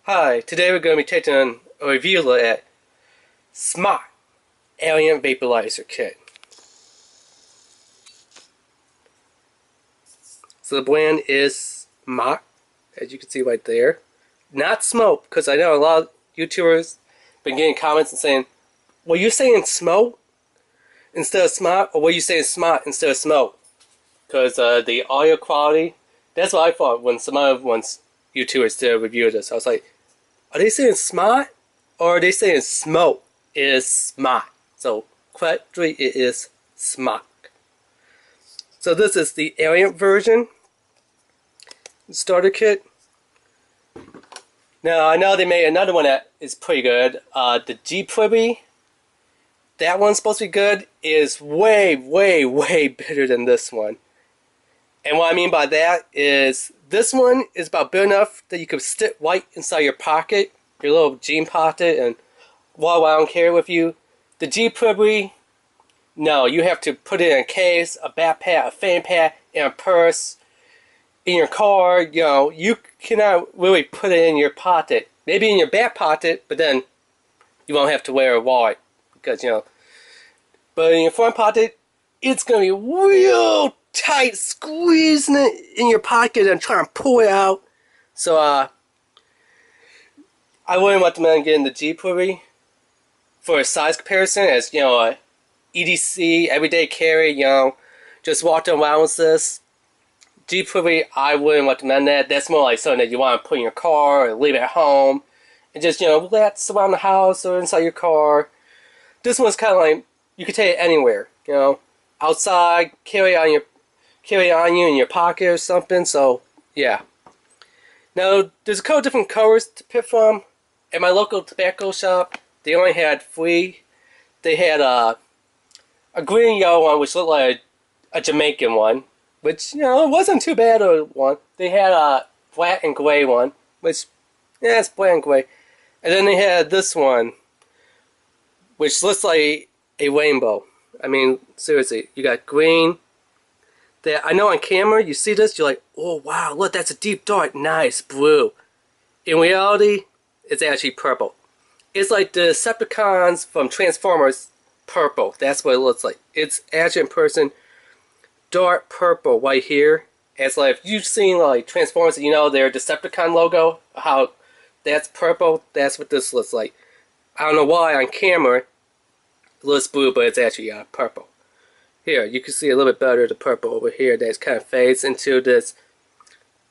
Hi, today we're going to be taking a review look at SMOK ALiNE Vaporizer Kit. So the brand is SMOK, as you can see right there. Not smoke, because I know a lot of YouTubers been getting comments and saying, were you saying smoke instead of SMOK, or were you saying SMOK instead of smoke? Because the audio quality, that's what I thought when some other YouTubers did a review of this. I was like, are they saying SMOK or are they saying smoke? It is SMOK. So correctly, it is SMOK. So this is the ALiNE version starter kit. Now I know they made another one that is pretty good. The G-Privy, that one's supposed to be good, is way better than this one. And what I mean by that is this one is about big enough that you can stick right inside your pocket, your little jean pocket, and walk around carry with you. The G-Privy, no, you have to put it in a case, a backpack, a fanny pack, in a purse, in your car. You know, you cannot really put it in your pocket. Maybe in your back pocket, but then you won't have to wear a wallet because, you know. But in your front pocket, it's going to be real tight, squeezing it in your pocket and trying to pull it out. So I wouldn't recommend getting the G-Privy for a size comparison, as you know, EDC, everyday carry, you know, just walking around with this. G-Privy, I wouldn't recommend that. That's more like something that you want to put in your car or leave at home and just, you know, relax around the house or inside your car. This one's kind of like you can take it anywhere, you know, outside, carry on you in your pocket or something. So yeah. Now there's a couple different colors to pick from. At my local tobacco shop, they only had 3. They had a green and yellow one, which looked like a Jamaican one, which, you know, it wasn't too bad of a one. They had a black and gray one, which, yeah, it's black and gray. And then they had this one, which looks like a rainbow. I mean, seriously, you got green. That I know on camera, you see this, you're like, oh wow, look, that's a deep dark, nice blue. In reality, it's actually purple. It's like the Decepticons from Transformers purple. That's what it looks like. It's actually in person dark purple right here. It's like if you've seen like Transformers, you know their Decepticon logo, how that's purple. That's what this looks like. I don't know why on camera it looks blue, but it's actually purple. Here, you can see a little bit better the purple over here that kind of fades into this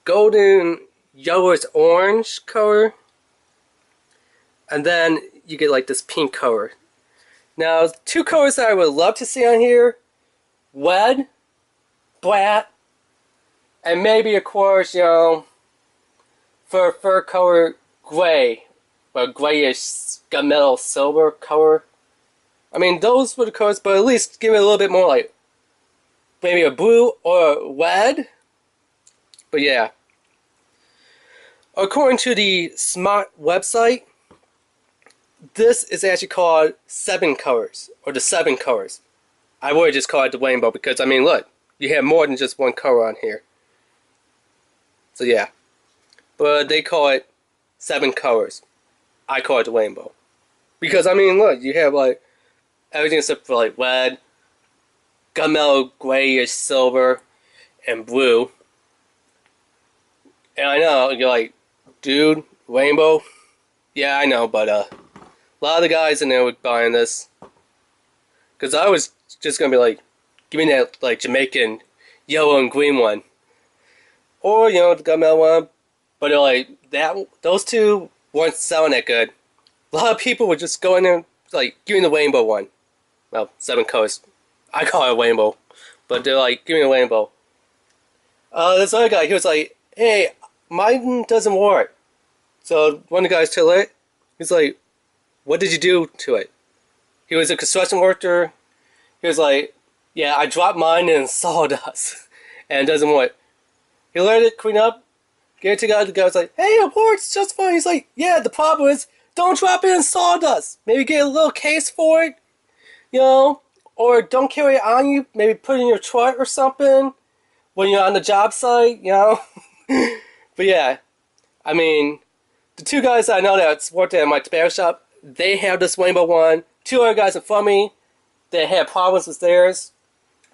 golden yellowish orange color. And then you get like this pink color. Now, 2 colors that I would love to see on here: red, black, and maybe, of course, you know, for a third color, gray, or grayish gunmetal silver color. I mean, those were the colors, but at least give it a little bit more like maybe a blue or a red. But yeah. According to the SMOK website, this is actually called 7 colors, or the 7 colors. I would just call it the rainbow because, I mean, look, you have more than just one color on here. So yeah. But they call it 7 colors. I call it the rainbow. Because, I mean, look, you have like everything except for like red, gunmetal, grayish, silver, and blue. And I know, you're like, dude, rainbow? Yeah, I know, but a lot of the guys in there were buying this. Because I was just going to be like, give me that like Jamaican yellow and green one. Or, you know, the gunmetal one. But they're like, those 2 weren't selling that good. A lot of people would just go in there like, give me the rainbow one. Well, 7 colors. I call it a rainbow. But they're like, give me a rainbow. This other guy, he was like, hey, mine doesn't work. So one of the guys to it, he's like, what did you do to it? He was a construction worker. He was like, yeah, I dropped mine in sawdust. And it doesn't work. He let it clean up. Gave it to the guy. The guy was like, hey, it works just fine. He's like, yeah, the problem is, don't drop it in sawdust. Maybe get a little case for it. You know, or don't carry it on you. Maybe put it in your truck or something when you're on the job site, you know. But yeah, I mean, the two guys I know that worked at my tobacco shop, they have this rainbow one. Two other guys in front of me, they had problems with theirs.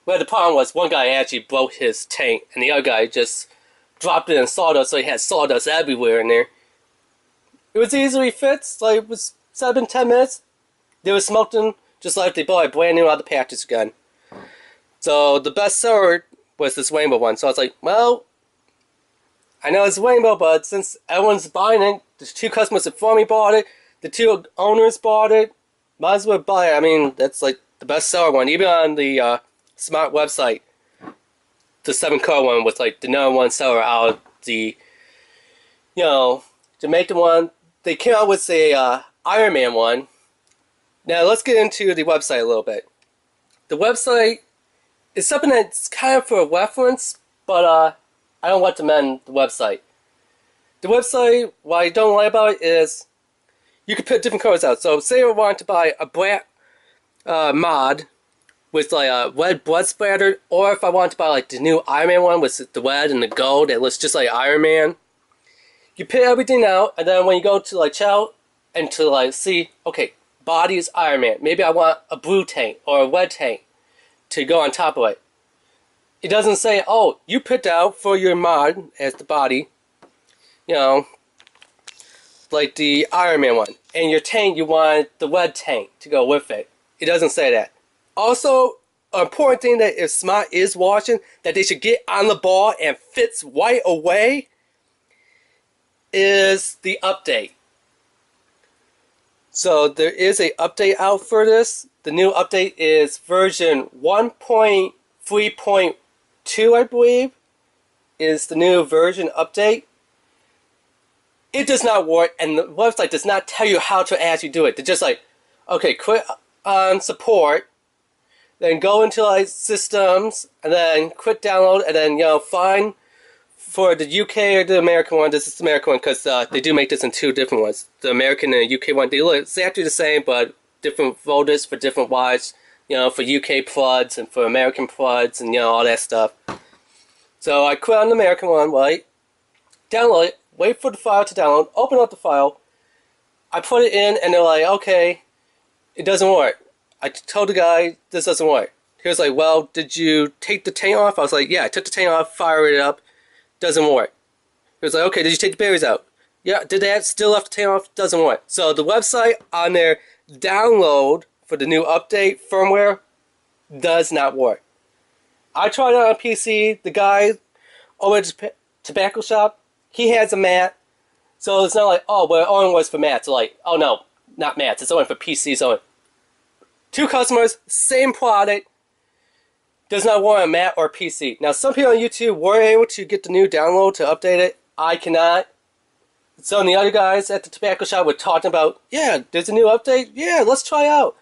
Well, the problem was one guy actually broke his tank, and the other guy just dropped it in sawdust, so he had sawdust everywhere in there. It was easily fixed, like it was 7-10 minutes. They were smoking just like they bought a brand new out of the package again. So the best seller was this rainbow one. So I was like, well, I know it's rainbow, but since everyone's buying it, the two customers before me bought it, the two owners bought it, might as well buy it. I mean, that's like the best seller one. Even on the Smart website, the 7-color one was like the #1 seller out of the, you know, Jamaican one. They came out with a Iron Man one. Now let's get into the website a little bit. The website is something that's kind of for a reference, but I don't recommend the website. The website, what I don't like about it is you can put different colors out. So say I want to buy a black mod with like a red blood splatter, or if I want to buy like the new Iron Man one with the red and the gold that looks just like Iron Man. You pick everything out, and then when you go to like chow and to like see, okay, body is Iron Man. Maybe I want a blue tank or a red tank to go on top of it. It doesn't say, oh, you picked out for your mod as the body, you know, like the Iron Man one. And your tank, you want the red tank to go with it. It doesn't say that. Also, an important thing that if Smart is watching, that they should get on the ball and fix right away is the update. So there is an update out for this. The new update is version 1.3.2, I believe, is the new version update. It does not work, and the website does not tell you how to actually do it. They're just like, okay, click on support, then go into like systems, and then click download, and then, you know, find for the UK or the American one. This is the American one because they do make this in two different ones. The American and the UK one, they look exactly the same, but different folders for different wides. You know, for UK plugs and for American plugs and, you know, all that stuff. So I click on the American one, right? Download it, wait for the file to download, open up the file. I put it in, and they're like, okay, it doesn't work. I told the guy, this doesn't work. He was like, well, did you take the tank off? I was like, yeah, I took the tank off, fired it up, doesn't work. He was like, okay, did you take the batteries out? Yeah, did that, still left the tank off, doesn't work. So the website on their download for the new update firmware does not work. I tried it on a PC, the guy over at the tobacco shop, he has a mat, so it's not like, oh, well, it only works for mats. So like, oh no, not mats, it's only for PCs only. Two customers, same product, does not work on Mac or PC. Now, some people on YouTube were able to get the new download to update it. I cannot. Some of the other guys at the tobacco shop were talking about, yeah, there's a new update. Yeah, let's try out.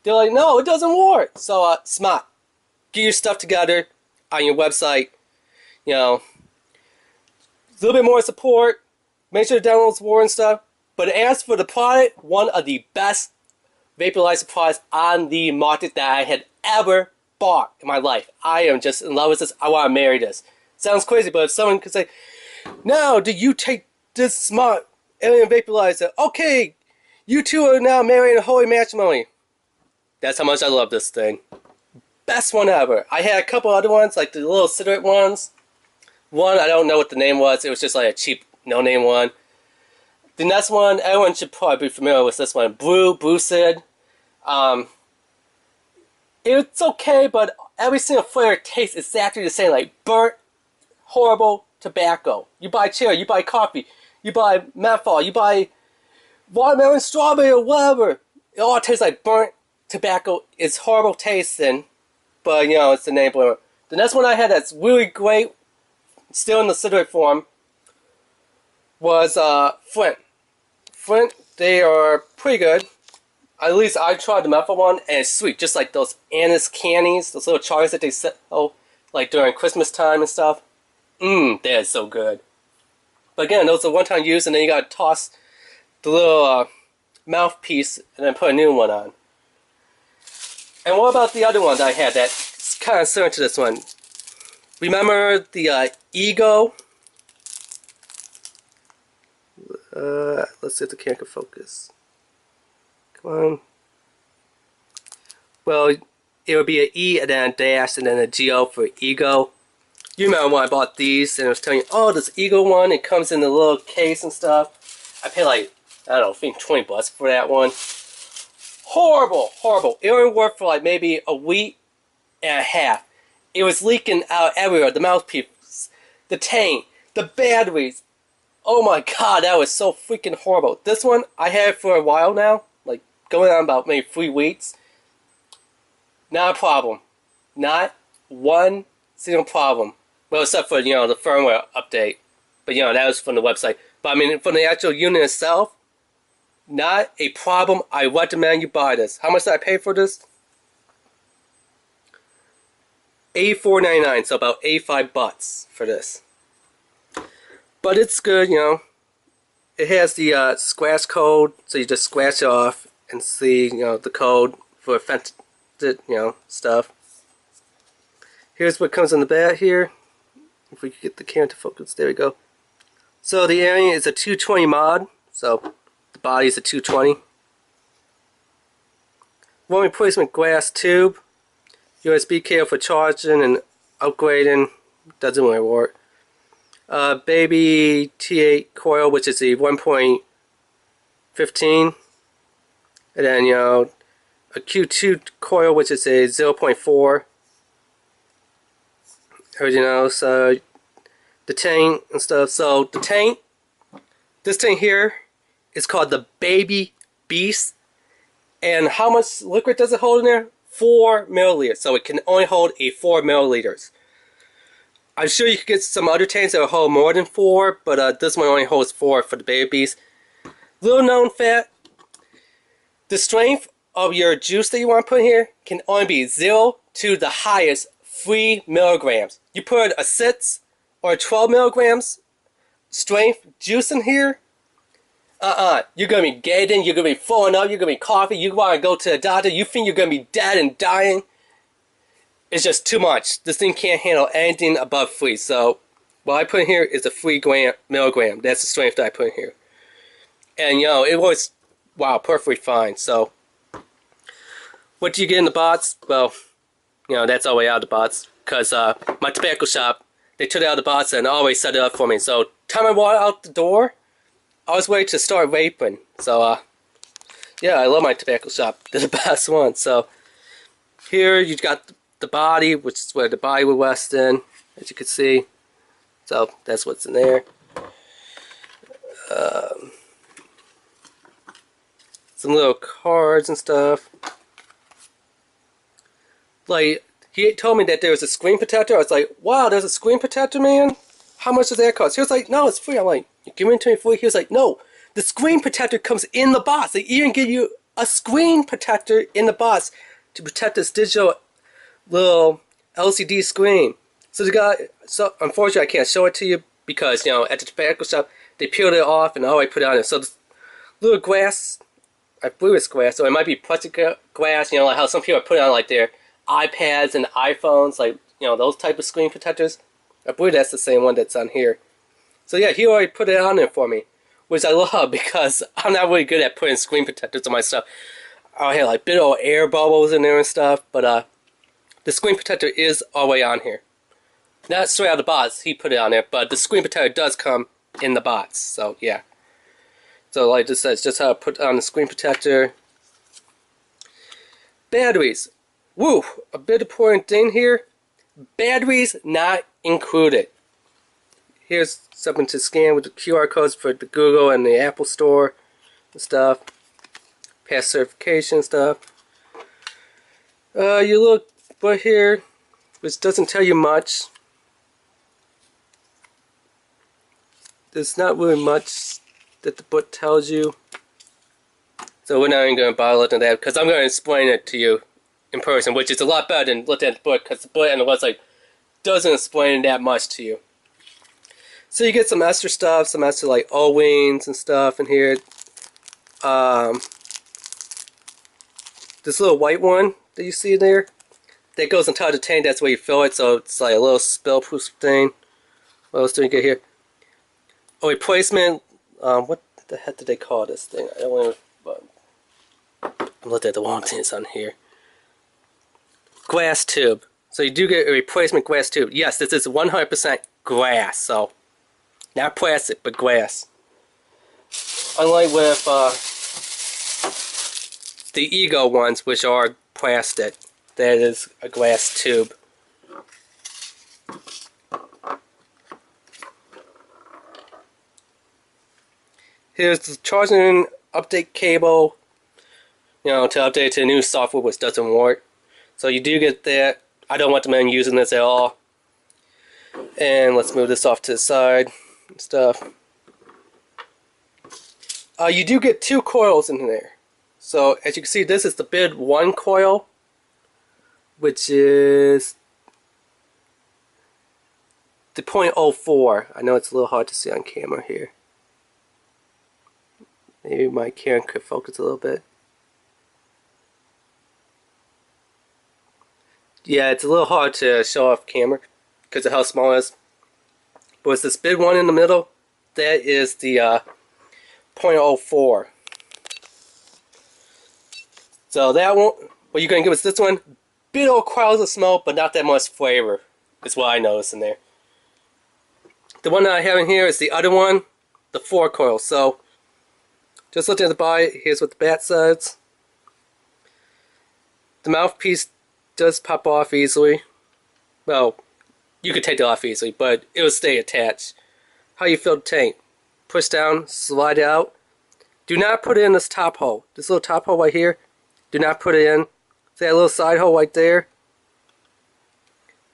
They're like, no, it doesn't work. So, Smart, get your stuff together on your website. You know, a little bit more support. Make sure the downloads work and stuff. But as for the product, one of the best vaporizer products on the market that I had ever bought in my life. I am just in love with this. I want to marry this. Sounds crazy, but if someone could say, now, do you take this Smart alien vaporizer? Okay, you two are now marrying a holy matrimony. That's how much I love this thing. Best one ever. I had a couple other ones, like the little cigarette ones. One, I don't know what the name was. It was just like a cheap, no-name one. The next one, everyone should probably be familiar with this one. Blue Sid. It's okay, but every single flavor tastes exactly the same. Like burnt, horrible tobacco. You buy cherry, you buy coffee, you buy menthol, you buy watermelon, strawberry, or whatever. It all tastes like burnt tobacco. It's horrible tasting, but you know, it's the name flavor. The next one I had that's really great, still in the cigarette form, was Flint. Flint, they are pretty good. At least I tried the menthol one, and it's sweet, just like those anise candies, those little chocolates that they sell like during Christmas time and stuff. That is so good. But again, those are one-time use, and then you gotta toss the little mouthpiece and then put a new one on. And what about the other one that I had that's kind of similar to this one? Remember the Ego? Let's see if the camera can focus. Come on. Well, it would be an E and then a dash and then a GO for ego. You remember when I bought these and I was telling you, oh, this ego one, it comes in the little case and stuff. I paid like, I don't know, I think $20 for that one. Horrible, horrible. It only worked for like maybe a week and a half. It was leaking out everywhere. The mouthpiece, the tank, the batteries. Oh my god, that was so freaking horrible. This one, I had it for a while now. Like, going on about maybe 3 weeks. Not a problem. Not one single problem. Well, except for, you know, the firmware update. But, you know, that was from the website. But, I mean, from the actual unit itself, not a problem. I recommend you buy this. How much did I pay for this? $84.99, so about $85 for this. But it's good, you know. It has the scratch code, so you just scratch it off and see, you know, the code for offended, you know, stuff. Here's what comes in the back here. If we could get the camera to focus, there we go. So the area is a 220 mod, so the body is a 220. One replacement glass tube, USB cable for charging and upgrading, doesn't really work. Baby T8 coil, which is a 1.15, and then, you know, a Q2 coil, which is a 0.4. Everything else, the tank and stuff. So the tank, this tank here is called the Baby Beast. And how much liquid does it hold in there? 4 milliliters. So it can only hold a 4 milliliters. I'm sure you could get some other tanks that will hold more than 4, but this one only holds 4 for the Baby Beast. Little known fact, the strength of your juice that you want to put in here can only be 0 to the highest 3 milligrams. You put a 6 or 12 milligrams strength juice in here, you're going to be gagging, you're going to be throwing up, you're going to be coughing, you want to go to the doctor, you think you're going to be dead and dying. It's just too much. This thing can't handle anything above 3. So what I put in here is a 3 milligram. That's the strength that I put in here. And, you know, it was, wow, perfectly fine. So what do you get in the box? Well, you know, that's all the way out of the box. Because my tobacco shop, they took it out of the box and always set it up for me. So time I walked out the door, I was ready to start vaping. So, yeah, I love my tobacco shop. They're the best one. So here you got the body, which is where the body would rest in, as you can see. So that's what's in there. Some little cards and stuff. Like, he told me that there was a screen protector. I was like, wow, there's a screen protector, man? How much does that cost? He was like, no, it's free. I'm like, you give it to me free? He was like, no, the screen protector comes in the box. They even give you a screen protector in the box to protect this digital little LCD screen. So the guy, so unfortunately I can't show it to you because, you know, at the tobacco shop, they peeled it off and I put it on there. So this little glass, I believe it's glass, so it might be plastic glass, you know, like how some people put it on like their iPads and iPhones, like, you know, those type of screen protectors. I believe that's the same one that's on here. So yeah, he already put it on there for me, which I love because I'm not really good at putting screen protectors on my stuff. I have like big old air bubbles in there and stuff, but the screen protector is all the way on here. Not straight out of the box, he put it on there, but the screen protector does come in the box, so yeah. So like this says, just how to put on the screen protector. Batteries. Woo! A bit important thing here. Batteries not included. Here's something to scan with the QR codes for the Google and the Apple Store and stuff. Pass certification stuff. You look right here, which doesn't tell you much. There's not really much that the book tells you. So we're not even going to bother looking at that because I'm going to explain it to you in person, which is a lot better than looking at the book because the book and the website doesn't explain that much to you. So you get some extra stuff, some extra like O-wings and stuff in here. This little white one that you see there, that goes inside the tank, that's where you fill it, so it's like a little spill-proof thing. What else do you get here? Oh, replacement, what the heck did they call this thing? I don't want to. I'm looking at the wrong things on here. Glass tube. So you do get a replacement glass tube. Yes, this is 100% glass. So not plastic, but glass. Unlike with the Ego ones, which are plastic, that is a glass tube. Here's the charging update cable, to update to new software which doesn't work. So you do get that. I don't recommend using this at all. And let's move this off to the side and stuff. You do get 2 coils in there. So as you can see, this is the bid 1 coil, which is the 0.04. I know it's a little hard to see on camera here. Maybe my camera could focus a little bit. Yeah, it's a little hard to show off camera because of how small it is. But it's this bid 1 in the middle. That is the 0.04. So that one, what you're going to get with this one, bit of clouds of smoke, but not that much flavor, is what I noticed in there. The one that I have in here is the other one, the 4 coil. So just looking at the body, here's what the bat says. The mouthpiece does pop off easily. Well, you could take it off easily, but it will stay attached. How you fill the tank? Push down, slide out. Do not put it in this top hole. This little top hole right here. Do not put it in. See that little side hole right there?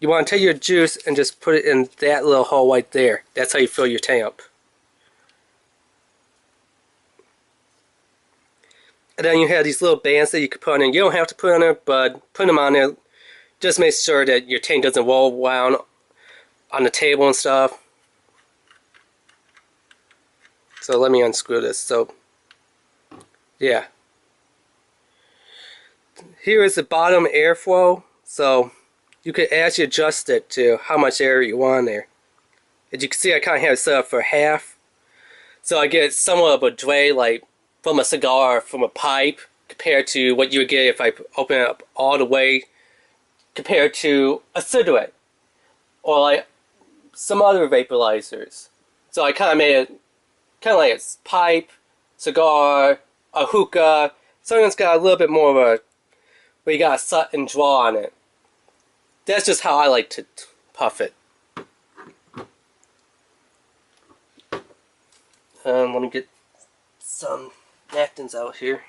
You want to take your juice and just put it in that little hole right there. That's how you fill your tank up. And then you have these little bands that you can put on there. You don't have to put on there, but put them on there. Just make sure that your tank doesn't roll around on the table and stuff. So let me unscrew this. So, yeah. Here is the bottom airflow. So you can actually adjust it to how much air you want there. As you can see, I kind of have it set up for half. So I get somewhat of a drag, like from a cigar or from a pipe, compared to what you would get if I open it up all the way, compared to a cigarette or like some other vaporizers. So I kind of made it kind of like a pipe, cigar, a hookah. Something that's got a little bit more of a, where you got to suck and draw on it. That's just how I like to puff it. Let me get some napkins out here.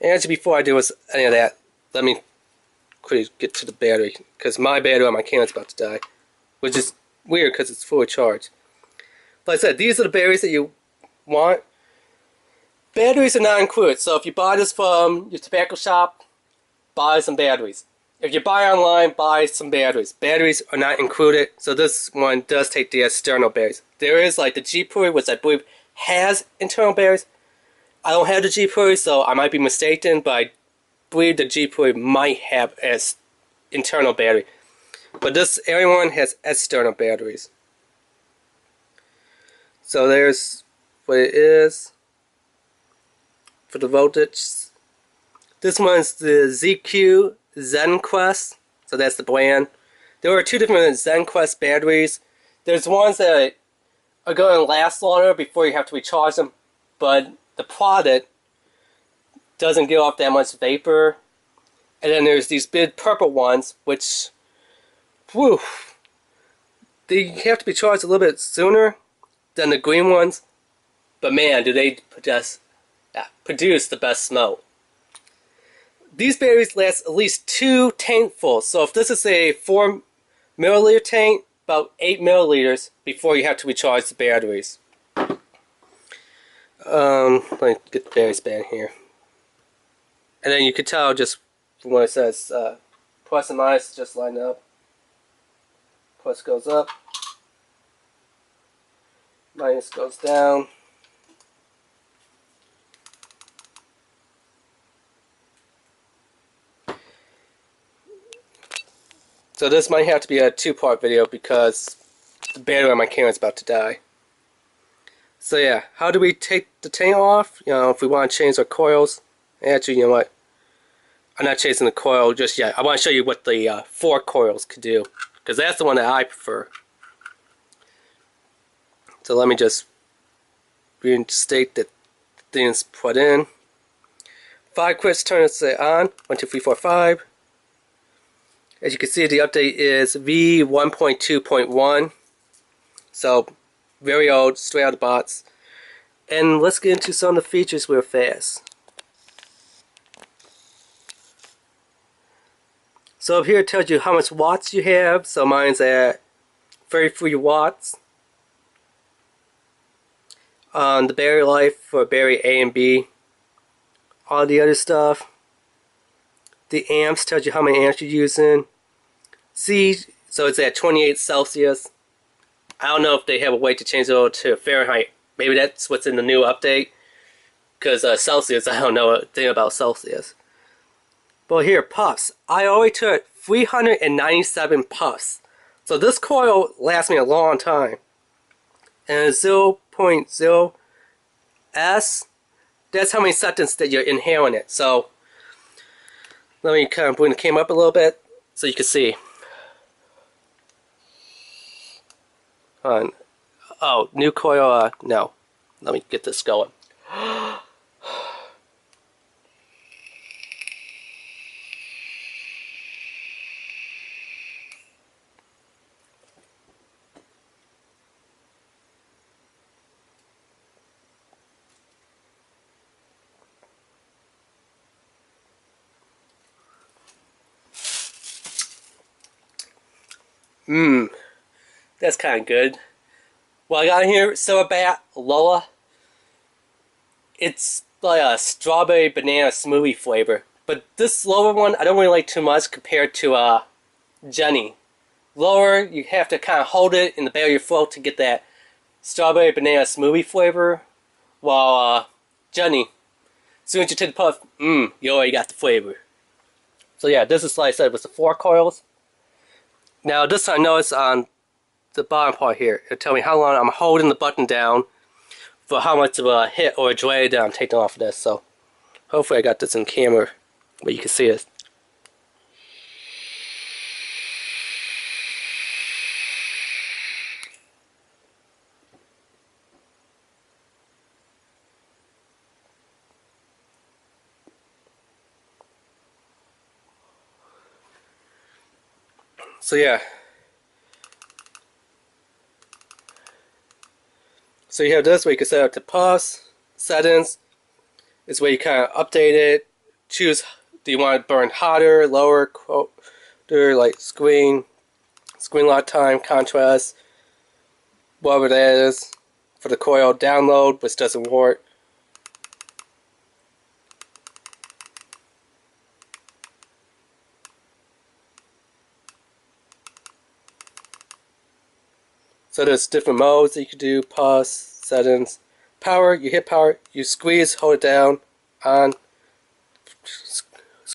And actually, before I do any of that, let me quickly get to the battery, because my battery on my camera's about to die, which is weird because it's fully charged. Like I said, these are the batteries that you want. Batteries are not included, so if you buy this from your tobacco shop, buy some batteries. If you buy online, buy some batteries. Batteries are not included, so this one does take the external batteries. There is like the G-Puri, which I believe has internal batteries. I don't have the G-Puri, so I might be mistaken, but I believe the G-Puri might have as internal battery. But this area one has external batteries. So there's what it is for the voltage. This one's the ZQ ZenQuest, so that's the brand. There are 2 different ZenQuest batteries. There's ones that are going to last longer before you have to recharge them, but the product doesn't give off that much vapor. And then there's these big purple ones, which, whew, they have to be charged a little bit sooner than the green ones, but man, do they produce the best smoke. These batteries last at least 2 tankfuls, so if this is a 4 milliliter tank, about 8 milliliters before you have to recharge the batteries. Let me get the batteries back here. And then you can tell just from what it says, plus and minus just line up. Plus goes up, minus goes down. So this might have to be a 2-part video because the battery on my camera is about to die. So yeah, how do we take the tank off? You know, if we want to change our coils. Actually, you know what? I'm not changing the coil just yet. I want to show you what the 4 coils could do, because that's the one that I prefer. So let me just reinstate the things put in. 5 quits turn it on. 1, 2, 3, 4, 5. As you can see, the update is V1.2.1. So very old, straight out of the box. And let's get into some of the features real fast. So up here it tells you how much watts you have. So mine's at 33 watts. The battery life for battery A and B. All the other stuff. The amps tells you how many amps you're using. C, so it's at 28 Celsius. I don't know if they have a way to change it over to Fahrenheit. Maybe that's what's in the new update. Because Celsius, I don't know a thing about Celsius. But here, puffs. I already took 397 puffs. So this coil lasts me a long time. And 0.0 S, that's how many seconds that you're inhaling it. So let me kind of bring the camera up a little bit so you can see. Oh, new coil, no. Let me get this going. That's kind of good. Well, I got here Soabat Lola. It's like a strawberry banana smoothie flavor. But this lower one, I don't really like too much compared to Jenny. Lower, you have to kind of hold it in the back of your throat to get that strawberry banana smoothie flavor. While Jenny, as soon as you take the puff, you already got the flavor. So yeah, this is like I said, with the 4 coils. Now this I notice on the bottom part here, it'll tell me how long I'm holding the button down for how much of a hit or a drag that I'm taking off of this. So hopefully I got this in camera where you can see it. So yeah. So you have this where you can set up to pause, settings. Is where you kind of update it. Choose, do you want to burn hotter, lower, colder, like screen lock time, contrast, whatever that is. For the coil download, which doesn't work. So there's different modes that you can do, pause, settings, power, you hit power, you squeeze, hold it down, on,